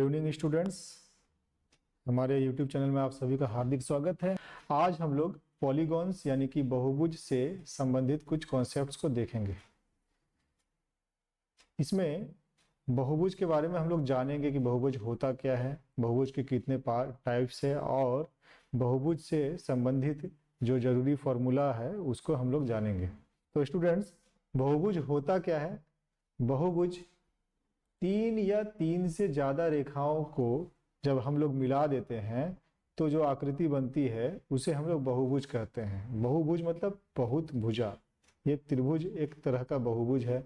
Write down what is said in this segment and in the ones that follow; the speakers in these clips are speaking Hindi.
गुड इवनिंग स्टूडेंट्स, हमारे यूट्यूब चैनल में आप सभी का हार्दिक स्वागत है। आज हम लोग पॉलीगॉन्स यानी कि बहुभुज से संबंधित कुछ कॉन्सेप्ट्स को देखेंगे। इसमें बहुभुज के बारे में हम लोग जानेंगे कि बहुभुज होता क्या है, बहुभुज के कितने टाइप्स है और बहुभुज से संबंधित जो जरूरी फॉर्मूला है उसको हम लोग जानेंगे। तो स्टूडेंट्स, बहुभुज होता क्या है? बहुभुज तीन या तीन से ज्यादा रेखाओं को जब हम लोग मिला देते हैं तो जो आकृति बनती है उसे हम लोग बहुभुज कहते हैं। बहुभुज मतलब बहुत भुजा। ये त्रिभुज एक तरह का बहुभुज है,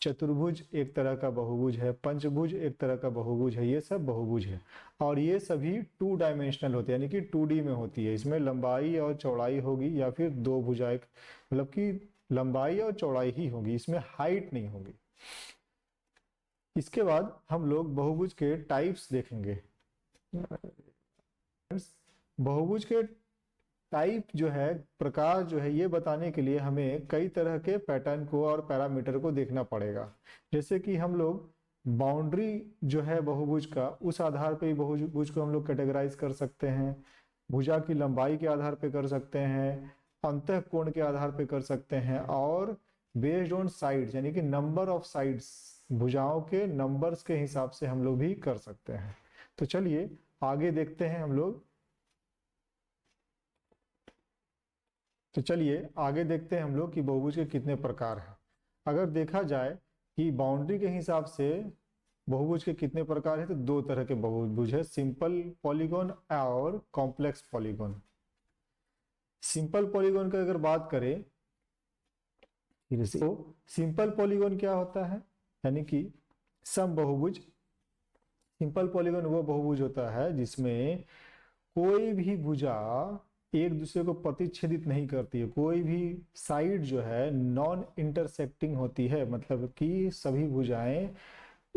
चतुर्भुज एक तरह का बहुभुज है, पंचभुज एक तरह का बहुभुज है। ये सब बहुभुज है और ये सभी 2 डायमेंशनल होते हैं, यानी कि 2D में होती है। इसमें लंबाई और चौड़ाई होगी या फिर दो भुजाएं, मतलब कि लंबाई और चौड़ाई ही होगी, इसमें हाइट नहीं होगी। इसके बाद हम लोग बहुभुज के टाइप्स देखेंगे। बहुभुज के टाइप जो है, प्रकार जो है, ये बताने के लिए हमें कई तरह के पैटर्न को और पैरामीटर को देखना पड़ेगा। जैसे कि हम लोग बाउंड्री जो है बहुभुज का, उस आधार पे ही बहुभुज को हम लोग कैटेगराइज कर सकते हैं। भुजा की लंबाई के आधार पे कर सकते हैं, अंतःकोण के आधार पे कर सकते हैं और बेस्ड ऑन साइड्स यानी कि नंबर ऑफ साइड्स, भुजाओं के नंबर्स के हिसाब से हम लोग भी कर सकते हैं। तो चलिए आगे देखते हैं हम लोग। कि बहुभुज के कितने प्रकार हैं। अगर देखा जाए कि बाउंड्री के हिसाब से बहुभुज के कितने प्रकार हैं, तो 2 तरह के बहुभुज है, सिंपल पॉलीगॉन और कॉम्प्लेक्स पॉलीगॉन। सिंपल पॉलीगॉन की अगर बात करें तो सिंपल पॉलीगॉन क्या होता है, यानी कि सम बहुभुज। सिंपल पॉलीगॉन वो बहुभुज होता है जिसमें कोई भी भुजा एक दूसरे को प्रतिच्छेदित नहीं करती है, कोई भी साइड जो है नॉन इंटरसेक्टिंग होती है, मतलब कि सभी भुजाएं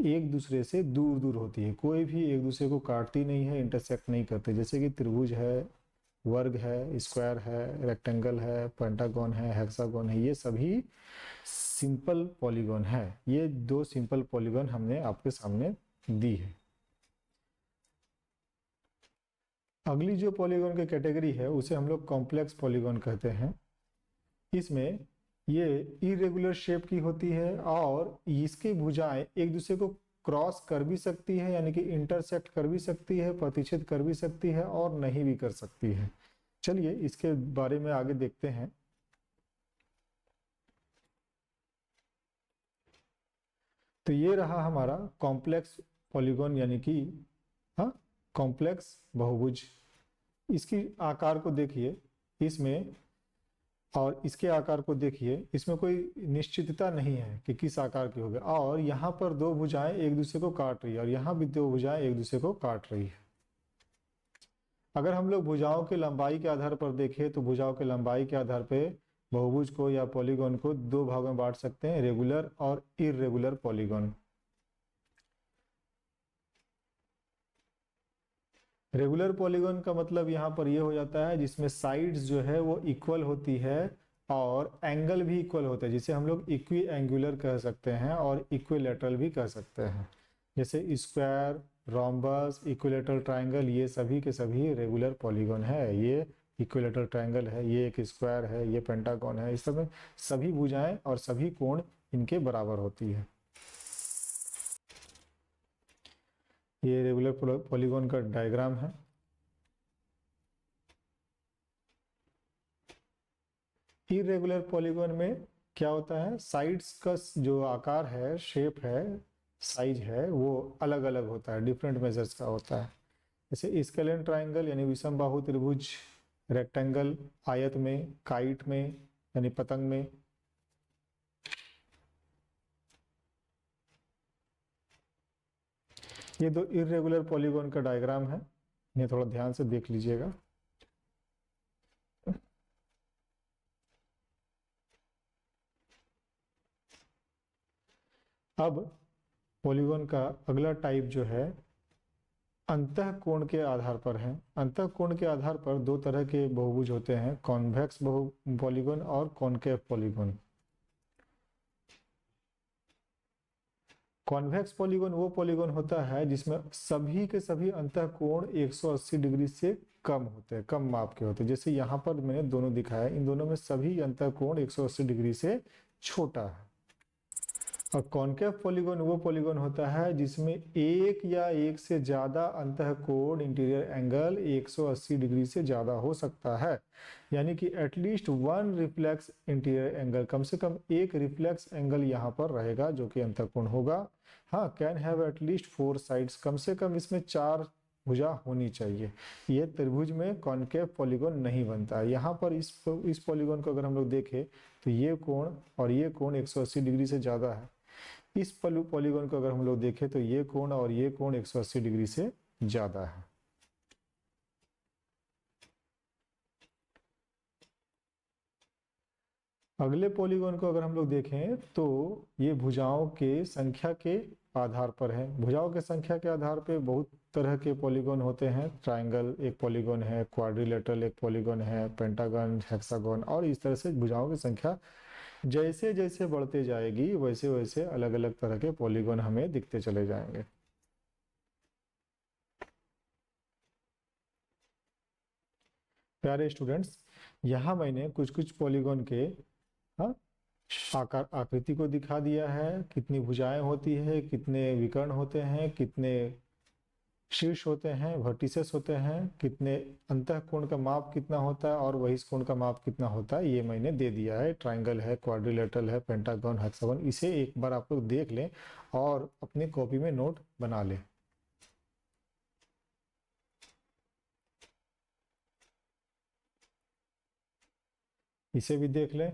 एक दूसरे से दूर दूर होती है, कोई भी एक दूसरे को काटती नहीं है, इंटरसेक्ट नहीं करते। जैसे कि त्रिभुज है, वर्ग है, स्क्वायर है, रेक्टेंगल है, पेंटागन है, हेक्सागन है, ये सभी सिंपल पॉलीगॉन है। ये 2 सिंपल पॉलीगॉन हमने आपके सामने दी है। अगली जो पॉलीगॉन की कैटेगरी है उसे हम लोग कॉम्प्लेक्स पॉलीगॉन कहते हैं। इसमें ये इरेगुलर शेप की होती है और इसकी भुजाएं एक दूसरे को क्रॉस कर भी सकती है, यानी कि इंटरसेक्ट कर भी सकती है, प्रतिच्छेद कर भी सकती है और नहीं भी कर सकती है। चलिए इसके बारे में आगे देखते हैं। तो ये रहा हमारा कॉम्प्लेक्स पॉलीगॉन, यानी कि हाँ, कॉम्प्लेक्स बहुभुज। इसकी आकार को देखिए, इसमें और इसके आकार को देखिए, इसमें कोई निश्चितता नहीं है कि किस आकार की होगी। और यहाँ पर 2 भुजाएं एक दूसरे को काट रही है और यहाँ भी 2 भुजाएं एक दूसरे को काट रही है। अगर हम लोग भुजाओं के लंबाई के आधार पर देखें तो भुजाओं के लंबाई के आधार पर बहुभुज को या पॉलीगॉन को 2 भागों में बांट सकते हैं, रेगुलर और इरेगुलर पॉलीगॉन। रेगुलर पॉलीगॉन का मतलब यहाँ पर ये हो जाता है जिसमें साइड्स जो है वो इक्वल होती है और एंगल भी इक्वल होता है, जिसे हम लोग इक्वी एंगुलर कह सकते हैं और इक्विलेटरल भी कह सकते हैं। जैसे स्क्वायर, रोम्बस, इक्विलेटरल ट्राइंगल, ये सभी के सभी रेगुलर पॉलीगॉन है। ये इक्विलेटरल ट्राइंगल है, ये एक स्क्वायर है, ये पेंटागन है। इस समय सभी भुजाएं और सभी कोण इनके बराबर होती है। ये रेगुलर पॉलीगॉन का डायग्राम है। इरेगुलर पॉलीगॉन में क्या होता है, साइड्स का जो आकार है, शेप है, साइज है, वो अलग अलग होता है, डिफरेंट मेजर्स का होता है। जैसे स्केलेन ट्राइंगल यानी विषम बाहु त्रिभुज, रेक्टेंगल आयत में, काइट में यानी पतंग में। ये 2 इरेगुलर पॉलीगॉन का डायग्राम है, इन्हें थोड़ा ध्यान से देख लीजिएगा। अब पॉलीगॉन का अगला टाइप जो है अंतःकोण के आधार पर है। अंतःकोण के आधार पर 2 तरह के बहुभुज होते हैं, कॉन्वेक्स पॉलीगॉन और कॉनकेव पॉलीगॉन। कॉन्वेक्स पॉलीगॉन वो पॉलीगॉन होता है जिसमें सभी के सभी अंतःकोण 180 डिग्री से कम होते हैं, कम माप के होते हैं। जैसे यहाँ पर मैंने दोनों दिखाया, इन दोनों में सभी अंतःकोण 180 डिग्री से छोटा है। और कॉनकेव पॉलीगॉन वो पॉलीगॉन होता है जिसमें एक या एक से ज्यादा अंतःकोण इंटीरियर एंगल 180 डिग्री से ज्यादा हो सकता है, यानी कि at least one reflex interior angle, कम से कम एक रिफ्लेक्स एंगल यहाँ पर रहेगा जो कि अंतःकोण होगा। हाँ, कैन हैव एटलीस्ट 4 साइड्स, कम से कम इसमें 4 भुजा होनी चाहिए। ये त्रिभुज में कॉनकेव पॉलीगॉन नहीं बनता है। यहाँ पर इस पॉलीगॉन को अगर हम लोग देखें तो ये कोण और ये कोण 180 डिग्री से ज्यादा है। इस पॉलीगॉन को अगर हम लोग देखें तो ये कोण और ये कोण 180 डिग्री से ज्यादा है। अगले पॉलीगॉन को अगर हम लोग देखें तो ये भुजाओं के संख्या के आधार पर है। भुजाओं के संख्या के आधार पे बहुत तरह के पॉलीगॉन होते हैं। ट्रायंगल एक पॉलीगॉन है, क्वाड्रिलेटरल एक पॉलीगॉन है, पेंटागन, हेक्सागन, और इस तरह से भुजाओं की संख्या जैसे जैसे बढ़ते जाएगी वैसे वैसे अलग अलग तरह के पॉलीगॉन हमें दिखते चले जाएंगे। प्यारे स्टूडेंट्स, यहाँ मैंने कुछ कुछ पॉलीगॉन के हाँ आकार आकृति को दिखा दिया है, कितनी भुजाएं होती है, कितने विकर्ण होते हैं, कितने शीर्ष होते हैं, वर्टिसेस होते हैं, कितने अंतःकोण का माप कितना होता है और बहिष्कोण का माप कितना होता है, ये मैंने दे दिया है। ट्रायंगल है, क्वाड्रिलेटरल है, पेंटागन, हेक्सागन, इसे एक बार आप लोग देख लें और अपनी कॉपी में नोट बना लें। इसे भी देख लें,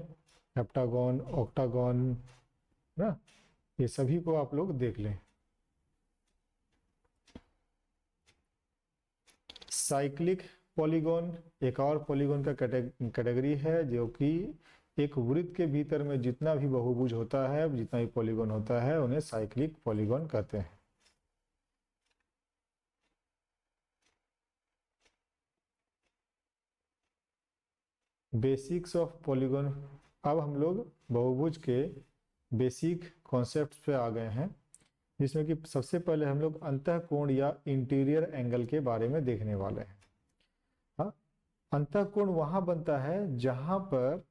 हेप्टागन, ऑक्टागन ना, ये सभी को आप लोग देख लें। साइक्लिक पॉलीगॉन एक और पॉलीगॉन का कैटेगरी है जो कि एक वृत्त के भीतर में जितना भी बहुभुज होता है, जितना भी पॉलीगॉन होता है, उन्हें साइक्लिक पॉलीगॉन कहते हैं। Basics of polygon. अब हम लोग बहुभुज के बेसिक कॉन्सेप्ट पे आ गए हैं, जिसमें कि सबसे पहले हम लोग अंतःकोण या इंटीरियर एंगल के बारे में देखने वाले हैं। हाँ, अंतःकोण वहां बनता है जहां पर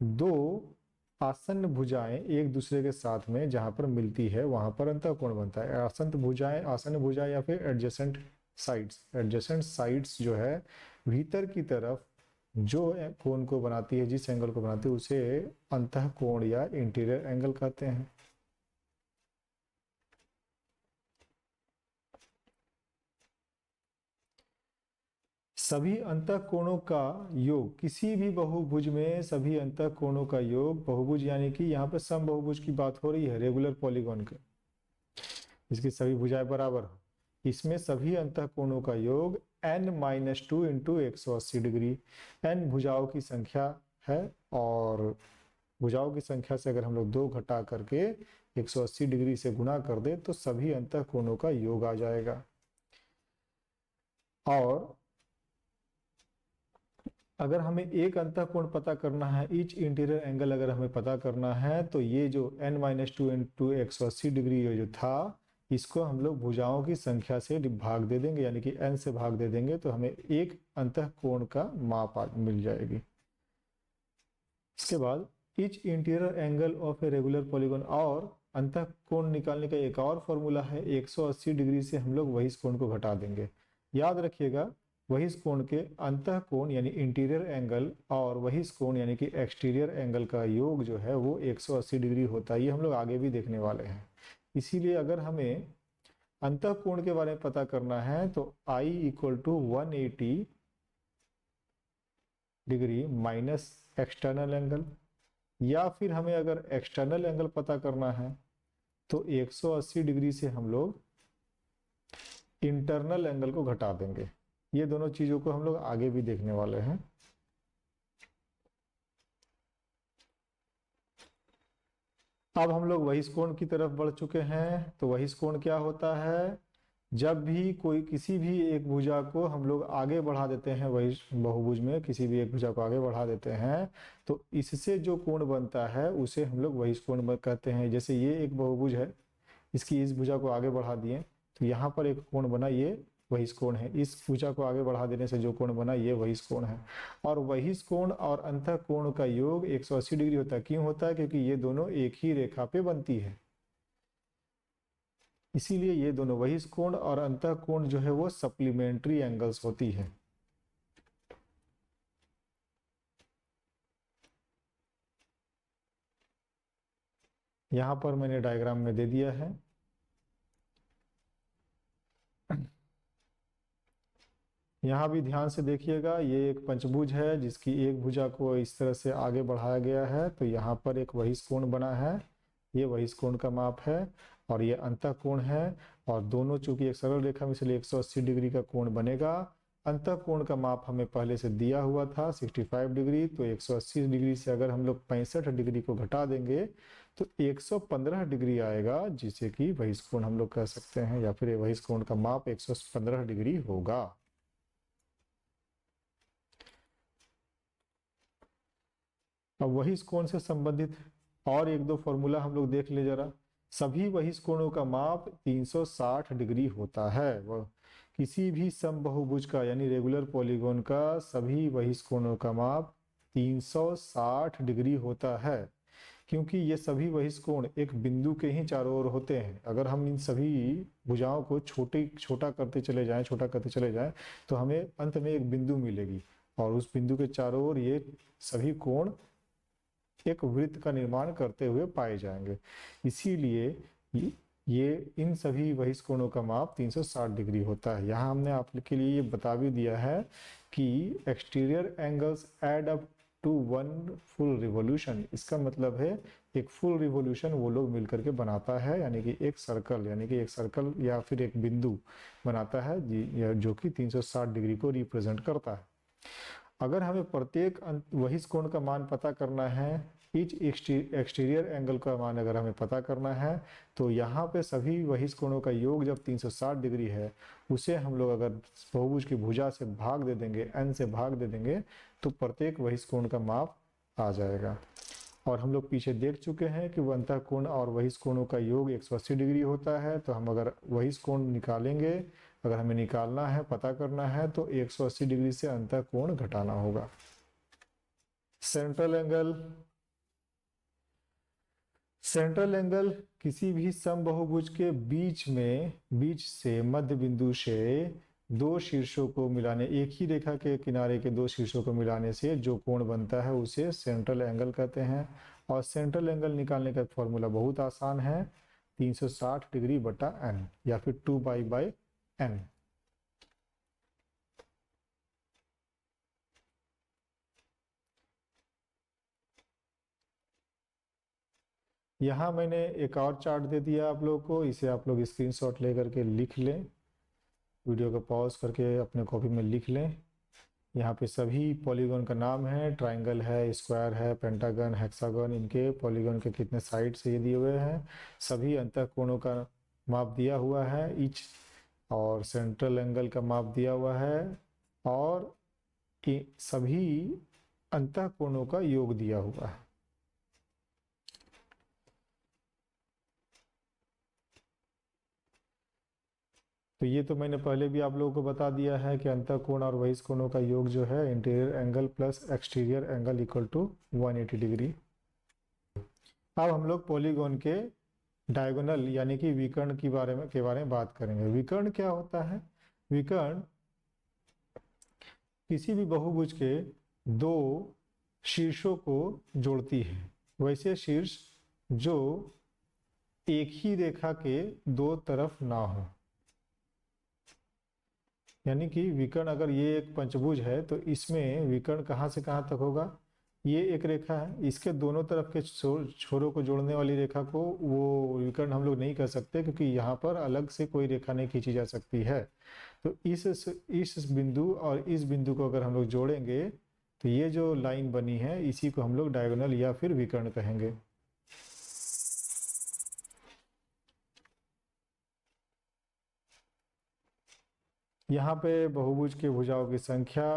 दो आसन्न भुजाएं एक दूसरे के साथ में जहां पर मिलती है वहां पर अंतःकोण बनता है। आसन्न भुजाएं या फिर एडजेसेंट साइड्स जो है भीतर की तरफ जो कोण को बनाती है, जिस एंगल को बनाती है, उसे अंतःकोण या इंटीरियर एंगल कहते हैं। सभी अंतःकोणों का योग, किसी भी बहुभुज में सभी अंतःकोणों का योग, बहुभुज यानी कि यहाँ पर समबहुभुज की बात हो रही है, रेगुलर पॉलीगॉन के, इसकी सभी भुजाएं बराबर हो, इसमें सभी अंतःकोणों का योग n-2 इंटू 180 डिग्री। n भुजाओं की संख्या है और भुजाओं की संख्या से अगर हम लोग 2 घटा करके 180 डिग्री से गुणा कर दे तो सभी अंतःकोणों का योग आ जाएगा। और अगर हमें एक अंतःकोण पता करना है, ईच इंटीरियर एंगल अगर हमें पता करना है, तो ये जो n-2 इंटू 180 डिग्री जो था, इसको हम लोग भुजाओं की संख्या से भाग दे देंगे, यानी कि n से भाग दे देंगे तो हमें एक अंतःकोण का माप मिल जाएगी। इसके बाद each interior angle of a regular polygon, और अंतःकोण निकालने का एक और फॉर्मूला है, 180 डिग्री से हम लोग बहिष्कोण को घटा देंगे। याद रखिएगा, बहिष्कोण के अंतःकोण यानी इंटीरियर एंगल और बहिष्कोण यानी कि एक्सटीरियर एंगल का योग जो है वो 180 डिग्री होता है। ये हम लोग आगे भी देखने वाले हैं। इसीलिए अगर हमें अंतःकोण के बारे में पता करना है तो I = 180 degree minus external angle, या फिर हमें अगर एक्सटर्नल एंगल पता करना है तो 180 डिग्री से हम लोग इंटरनल एंगल को घटा देंगे। ये दोनों चीजों को हम लोग आगे भी देखने वाले हैं। अब हम लोग बहिष्कोण की तरफ बढ़ चुके हैं। तो बहिष्कोण क्या होता है? जब भी कोई किसी भी एक भुजा को हम लोग आगे बढ़ा देते हैं, बहुभुज में किसी भी एक भुजा को आगे बढ़ा देते हैं, तो इससे जो कोण बनता है उसे हम लोग बहिष्कोण कहते हैं। जैसे ये एक बहुभुज है, इसकी इस भुजा को आगे बढ़ा दिए तो यहाँ पर एक कोण बना, ये वही कोण है। इस भुजा को आगे बढ़ा देने से जो कोण बना ये वही कोण है। और वही कोण और अंतः कोण का योग 180 डिग्री होता है। क्यों होता है? क्योंकि ये दोनों एक ही रेखा पे बनती है, इसीलिए ये दोनों वही कोण और अंतः कोण जो है वो सप्लीमेंट्री एंगल्स होती है। यहां पर मैंने डायग्राम में दे दिया है। यहाँ भी ध्यान से देखिएगा, ये एक पंचभुज है जिसकी एक भुजा को इस तरह से आगे बढ़ाया गया है, तो यहाँ पर एक वही कोण बना है, ये वही कोण का माप है और ये अंतः कोण है। और दोनों चूंकि एक सरल रेखा में इसलिए 180 डिग्री का कोण बनेगा। अंतः कोण का माप हमें पहले से दिया हुआ था 65 डिग्री, तो 180 डिग्री से अगर हम लोग 65 डिग्री को घटा देंगे तो 115 डिग्री आएगा, जिसे कि वही कोण हम लोग कह सकते हैं, या फिर वही कोण का माप 115 डिग्री होगा। अब वही कोण से संबंधित और एक दो फॉर्मूला हम लोग देख ले जरा। सभी वही कोणों का माप 360 डिग्री होता है। वह किसी भी समबाहुभुज का यानी रेगुलर पॉलीगॉन का सभी वही कोणों का माप 360 डिग्री होता है, क्योंकि ये सभी वही कोण एक बिंदु के ही चारों ओर होते हैं। अगर हम इन सभी भुजाओं को छोटा करते चले जाएं तो हमें अंत में एक बिंदु मिलेगी और उस बिंदु के चारों ओर ये सभी कोण एक वृत्त का निर्माण करते हुए पाए जाएंगे। इसीलिए ये इन सभी वही कोणों का माप 360 डिग्री होता है। यहाँ हमने आपके लिए ये बता भी दिया है कि exterior angles add up to one full revolution. इसका मतलब है एक फुल रिवॉल्यूशन वो लोग मिलकर के बनाता है, यानी कि एक सर्कल या फिर एक बिंदु बनाता है जो कि 360 डिग्री को रिप्रेजेंट करता है। अगर हमें प्रत्येक वही कोण का मान पता करना है, ईच एक्सटीरियर एंगल का मान अगर हमें पता करना है, तो यहाँ पे सभी वही कोणों का योग जब 360 डिग्री है, उसे हम लोग अगर बहुभुज की भुजा से भाग दे देंगे, n से भाग दे देंगे, तो प्रत्येक वही कोण का माप आ जाएगा। और हम लोग पीछे देख चुके हैं कि अंतः कोण और वही कोणों का योग 180 डिग्री होता है। तो हम अगर वही कोण निकालेंगे, अगर हमें निकालना है, पता करना है, तो 180 डिग्री से अंतः कोण घटाना होगा। सेंट्रल एंगल किसी भी समबाहुभुज के बीच से मध्य बिंदु से दो शीर्षों को मिलाने, एक ही रेखा के किनारे के दो शीर्षों को मिलाने से जो कोण बनता है उसे सेंट्रल एंगल कहते हैं। और सेंट्रल एंगल निकालने का फॉर्मूला बहुत आसान है, 360 डिग्री बटा n या फिर 2π/n। यहाँ मैंने एक और चार्ट दे दिया आप लोगों को, इसे आप लोग स्क्रीनशॉट लेकर के लिख लें, वीडियो को पॉज करके अपने कॉपी में लिख लें। यहाँ पे सभी पॉलीगॉन का नाम है, ट्राइंगल है, स्क्वायर है, पेंटागन, हेक्सागन, इनके पॉलीगॉन के कितने साइड से ये दिए हुए हैं। सभी अंतः कोणों का माप दिया हुआ है ईच, और सेंट्रल एंगल का माप दिया हुआ है, और सभी अंतः कोणों का योग दिया हुआ है। तो ये तो मैंने पहले भी आप लोगों को बता दिया है कि अंतः कोण और वही कोणों का योग जो है interior angle plus exterior angle equal to 180 degree. अब हम लोग पॉलीगॉन के डायगोनल यानी कि विकर्ण के बारे में बात करेंगे। विकर्ण क्या होता है? विकर्ण किसी भी बहुभुज के दो शीर्षों को जोड़ती है, वैसे शीर्ष जो एक ही रेखा के दो तरफ ना हो। यानी कि विकर्ण, अगर ये एक पंचभुज है तो इसमें विकर्ण कहाँ से कहाँ तक होगा? ये एक रेखा है, इसके दोनों तरफ के छोरों को जोड़ने वाली रेखा को वो विकर्ण हम लोग नहीं कर सकते, क्योंकि यहाँ पर अलग से कोई रेखा नहीं खींची जा सकती है। तो इस बिंदु और इस बिंदु को अगर हम लोग जोड़ेंगे तो ये जो लाइन बनी है इसी को हम लोग डायगोनल या फिर विकर्ण कहेंगे। यहाँ पे बहुभुज के भुजाओं की संख्या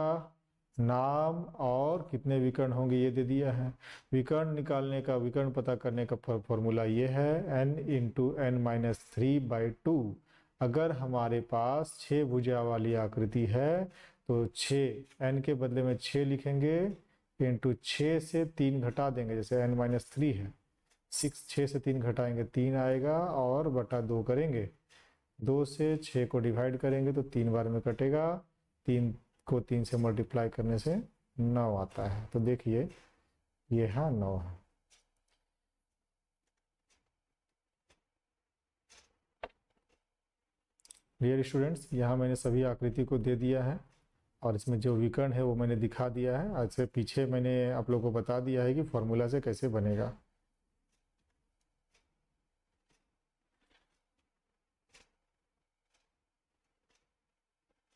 नाम और कितने विकर्ण होंगे ये दे दिया है। विकर्ण निकालने का, विकर्ण पता करने का फॉर्मूला ये है n इंटू n-3/2। अगर हमारे पास 6 भुजा वाली आकृति है तो 6 n के बदले में 6 लिखेंगे, इंटू 6 से 3 घटा देंगे, जैसे n-3 है, 6 से 3 घटाएंगे 3 आएगा, और बटा 2 करेंगे, 2 से 6 को डिवाइड करेंगे तो 3 बार में कटेगा, 3 को 3 से मल्टीप्लाई करने से 9 आता है। तो देखिए ये हाँ 9 है। डियर स्टूडेंट्स, यहाँ मैंने सभी आकृति को दे दिया है और इसमें जो विकर्ण है वो मैंने दिखा दिया है। आज से पीछे मैंने आप लोगों को बता दिया है कि फॉर्मूला से कैसे बनेगा।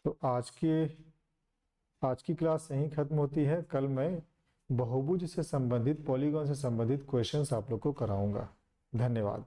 तो आज की क्लास यहीं खत्म होती है। कल मैं बहुभुज से संबंधित, पॉलीगॉन से संबंधित क्वेश्चंस आप लोग को कराऊंगा। धन्यवाद।